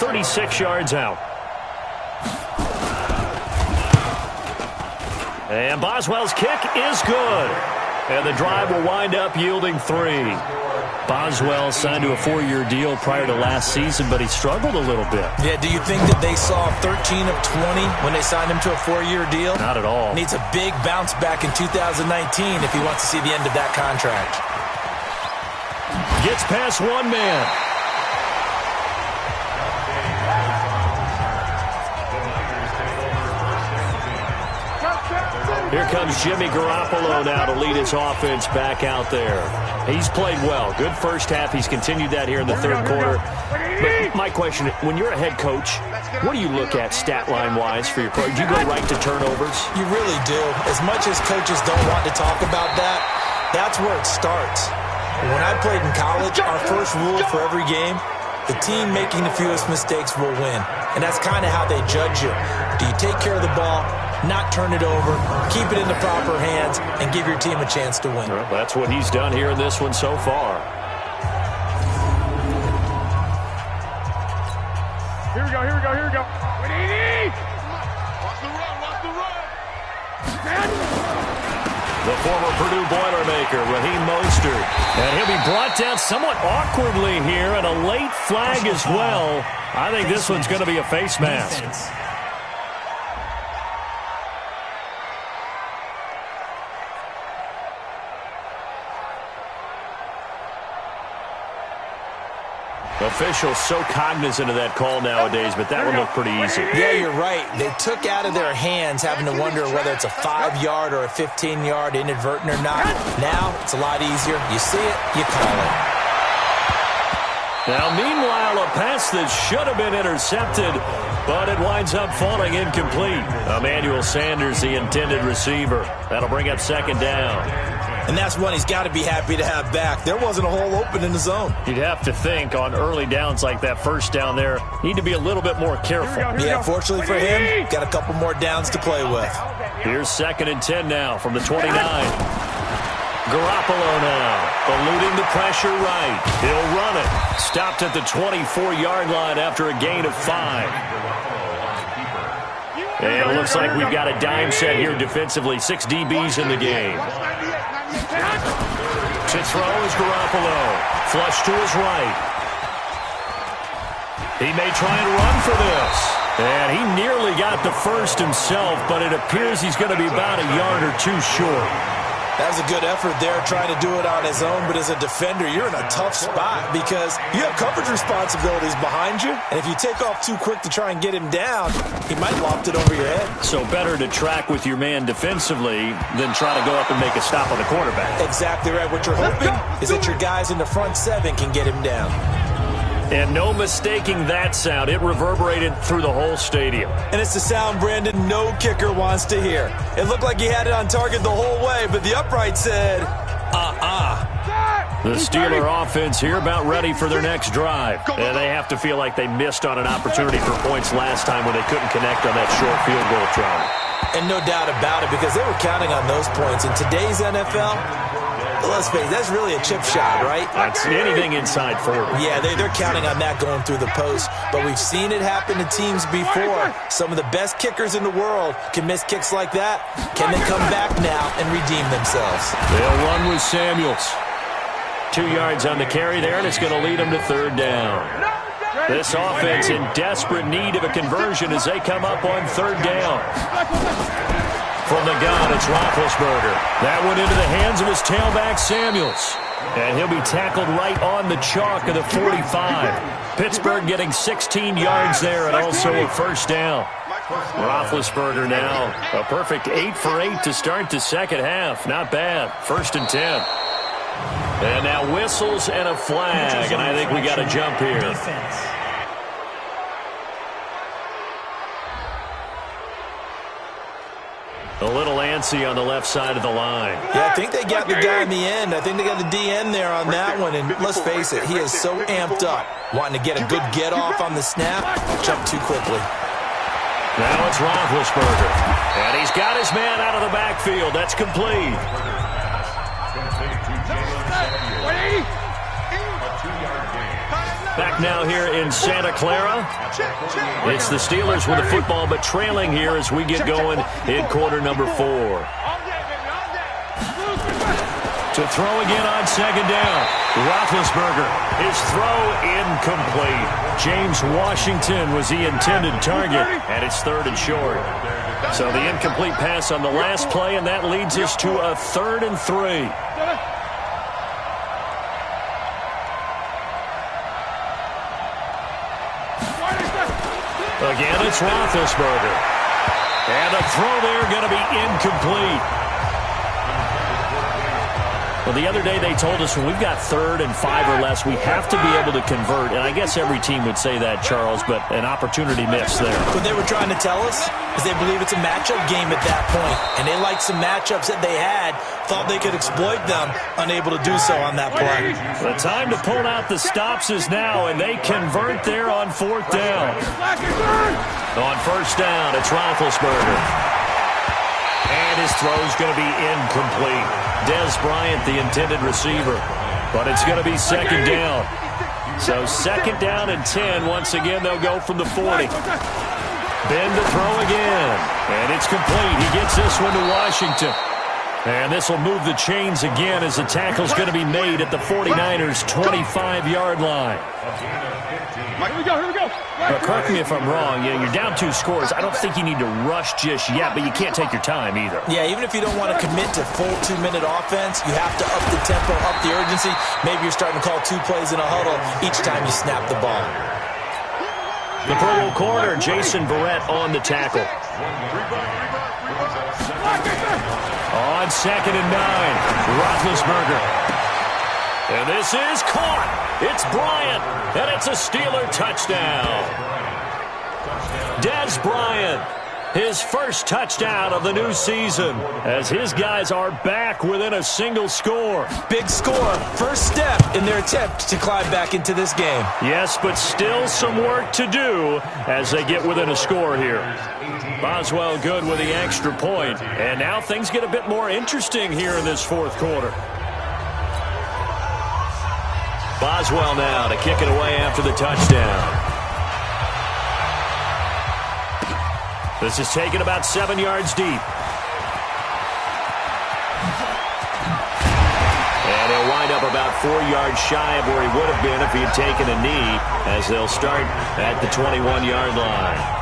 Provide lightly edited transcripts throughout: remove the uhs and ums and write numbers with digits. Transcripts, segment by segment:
36 yards out. And Boswell's kick is good. And the drive will wind up yielding 3. Boswell signed to a 4-year deal prior to last season, but he struggled a little bit. Yeah, do you think that they saw 13 of 20 when they signed him to a 4-year deal? Not at all. Needs a big bounce back in 2019 if he wants to see the end of that contract. Gets past one man. Here comes Jimmy Garoppolo now to lead his offense back out there. He's played well. Good first half. He's continued that here in the third quarter. But my question, when you're a head coach, what do you look at stat line-wise for your coach? Do you go right to turnovers? You really do. As much as coaches don't want to talk about that, that's where it starts. When I played in college, our first rule for every game, the team making the fewest mistakes will win. And that's kind of how they judge you. Do you take care of the ball, not turn it over, keep it in the proper hands, and give your team a chance to win? Well, that's what he's done here in this one so far. Here we go, here we go, here we go. The former Purdue Boilermaker, Raheem Mostert. And he'll be brought down somewhat awkwardly here, and a late flag as well. I think this one's going to be a face mask. Officials so cognizant of that call nowadays, but that one looked pretty easy. Yeah, you're right. They took out of their hands having to wonder whether it's a 5-yard or a 15-yard inadvertent or not. Now, it's a lot easier. You see it, you call it. Now, meanwhile, a pass that should have been intercepted, but it winds up falling incomplete. Emmanuel Sanders, the intended receiver. That'll bring up second down. And that's one he's got to be happy to have back. There wasn't a hole open in the zone. You'd have to think on early downs like that first down there, need to be a little bit more careful. Yeah, fortunately for him, got a couple more downs to play with. Here's 2nd and 10 now from the 29. Garoppolo now, eluding the pressure right. He'll run it. Stopped at the 24-yard line after a gain of 5. And it looks like we've got a dime set here defensively. 6 DBs in the game. To throw is Garoppolo. Flush to his right. He may try and run for this. And he nearly got the first himself, but it appears he's going to be about a yard or 2 short. That was a good effort there trying to do it on his own, but as a defender, you're in a tough spot because you have coverage responsibilities behind you, and if you take off too quick to try and get him down, he might loft it over your head. So better to track with your man defensively than try to go up and make a stop on the quarterback. Exactly right. What you're hoping is that your guys in the front 7 can get him down. And no mistaking that sound. It reverberated through the whole stadium. And it's the sound, Brandon, no kicker wants to hear. It looked like he had it on target the whole way, but the upright said, The Steeler offense here about ready for their next drive. And they have to feel like they missed on an opportunity for points last time when they couldn't connect on that short field goal try. And no doubt about it, because they were counting on those points. In today's NFL, let's face it, that's really a chip shot, right? That's anything inside 40. Yeah, they're counting on that going through the post. But we've seen it happen to teams before. Some of the best kickers in the world can miss kicks like that. Can they come back now and redeem themselves? They'll run with Samuels. 2 yards on the carry there, and it's going to lead them to 3rd down. This offense in desperate need of a conversion as they come up on 3rd down. From the gun, it's Roethlisberger. That went into the hands of his tailback, Samuels. And he'll be tackled right on the chalk of the 45. Pittsburgh getting 16 yards there and also a 1st down. Roethlisberger now a perfect 8 for 8 to start the second half. Not bad. 1st and 10. And now whistles and a flag, and I think we got a jump here. A little antsy on the left side of the line. Yeah, I think they got the guy in the end. I think they got the DN there on that one. And let's face it, he is so amped up, wanting to get a good get-off on the snap, jump too quickly. Now it's Roethlisberger. And he's got his man out of the backfield. That's complete. Back now here in Santa Clara. It's the Steelers with the football, but trailing here as we get going in quarter number 4. To throw again on second down. Roethlisberger. His throw incomplete. James Washington was the intended target, and it's 3rd and short. So the incomplete pass on the last play, and that leads us to a 3rd and 3. Again, it's Roethlisberger. And the throw there going to be incomplete. Well, the other day they told us when we've got 3rd and 5 or less, we have to be able to convert. And I guess every team would say that, Charles, but an opportunity missed there. What they were trying to tell us is they believe it's a matchup game at that point. And they liked some matchups that they had, thought they could exploit them, unable to do so on that play. The time to pull out the stops is now, and they convert there on 4th down. On 1st down, it's Roethlisberger. And his throw's going to be incomplete. Dez Bryant, the intended receiver. But it's going to be 2nd down. So 2nd down and 10. Once again, they'll go from the 40. Bend to throw again. And it's complete. He gets this one to Washington. And this will move the chains again as the tackle's going to be made at the 49ers' 25-yard line. Here we go. But correct me if I'm wrong. You're down 2 scores. I don't think you need to rush just yet, but you can't take your time either. Yeah, even if you don't want to commit to full 2-minute offense, you have to up the tempo, up the urgency. Maybe you're starting to call 2 plays in a huddle each time you snap the ball. The Pro Bowl corner, Jason Verrett, on the tackle. On 2nd and 9, Roethlisberger. And this is caught. It's Bryant, and it's a Steeler touchdown. Dez Bryant, his first touchdown of the new season, as his guys are back within a single score. Big score, first step in their attempt to climb back into this game. Yes, but still some work to do as they get within a score here. Boswell good with the extra point, and now things get a bit more interesting here in this 4th quarter. Boswell now to kick it away after the touchdown. This is taken about 7 yards deep. And he'll wind up about 4 yards shy of where he would have been if he had taken a knee, as they'll start at the 21-yard line.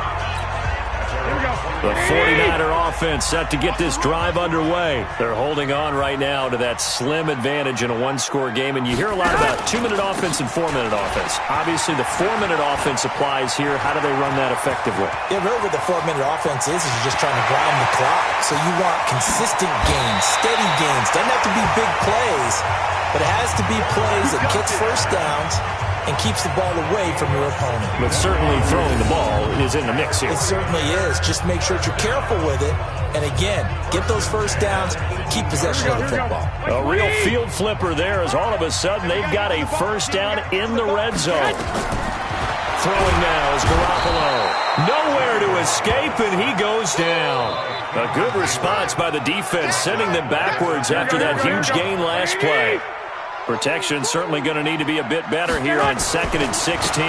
The 49er offense set to get this drive underway. They're holding on right now to that slim advantage in a 1-score game. And you hear a lot about 2-minute offense and 4-minute offense. Obviously, the 4-minute offense applies here. How do they run that effectively? Yeah, really what the 4-minute offense is you're just trying to grind the clock. So you want consistent gains, steady gains. Doesn't have to be big plays, but it has to be plays that gets first downs and keeps the ball away from your opponent. But certainly throwing the ball is in the mix here. It certainly is. Just make sure that you're careful with it. And again, get those first downs, keep possession of the football. A real field flipper there as all of a sudden they've got a first down in the red zone. Throwing now is Garoppolo. Nowhere to escape, and he goes down. A good response by the defense, sending them backwards after that huge gain last play. Protection certainly going to need to be a bit better here on 2nd and 16.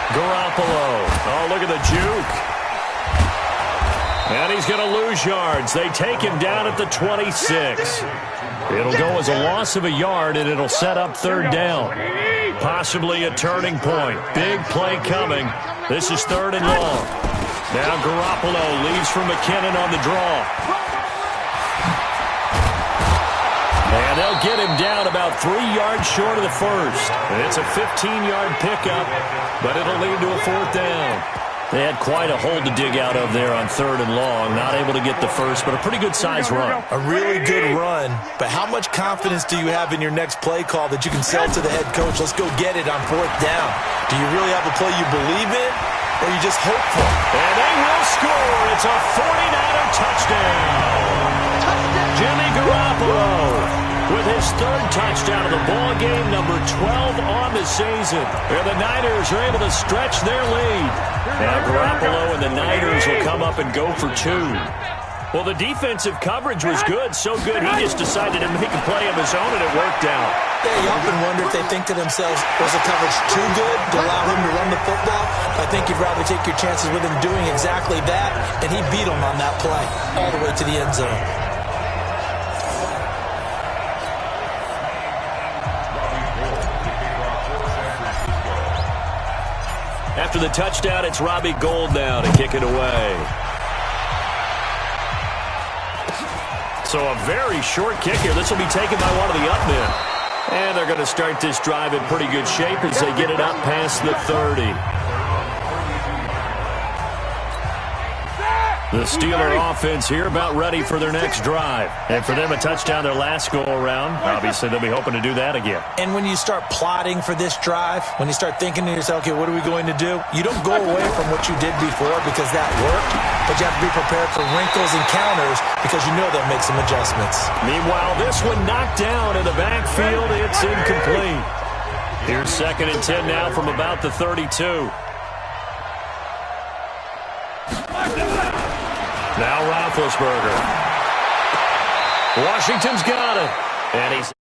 Garoppolo. Oh, look at the juke. And he's going to lose yards. They take him down at the 26. It'll go as a loss of a yard, and it'll set up 3rd down. Possibly a turning point. Big play coming. This is 3rd and long. Now Garoppolo leaves for McKinnon on the draw. And they'll get him down about 3 yards short of the first. It's a 15-yard pickup, but it'll lead to a 4th down. They had quite a hole to dig out of there on 3rd and long. Not able to get the first, but a pretty good-sized run. A really good run, but how much confidence do you have in your next play call that you can sell to the head coach? Let's go get it on 4th down. Do you really have a play you believe in, or are you just hopeful? And they will score. It's a 49er touchdown. Jimmy Garoppolo with his 3rd touchdown of the ball game, number 12 on the season. And the Niners are able to stretch their lead. Now Garoppolo and the Niners will come up and go for 2. Well, the defensive coverage was good, so good he just decided to make a play of his own, and it worked out. Yeah, you often wonder if they think to themselves, was the coverage too good to allow him to run the football? I think you'd rather take your chances with him doing exactly that, and he beat him on that play all the way to the end zone. After the touchdown, it's Robbie Gould now to kick it away. So a very short kick here. This will be taken by one of the up men. And they're going to start this drive in pretty good shape as they get it up past the 30. The Steeler offense here about ready for their next drive. And for them, a touchdown their last go-around. Obviously, they'll be hoping to do that again. And when you start plotting for this drive, when you start thinking to yourself, okay, what are we going to do? You don't go away from what you did before because that worked, but you have to be prepared for wrinkles and counters because you know they'll make some adjustments. Meanwhile, this one knocked down in the backfield. It's incomplete. Here's 2nd and 10 now from about the 32. Now Roethlisberger. Washington's got it. And he's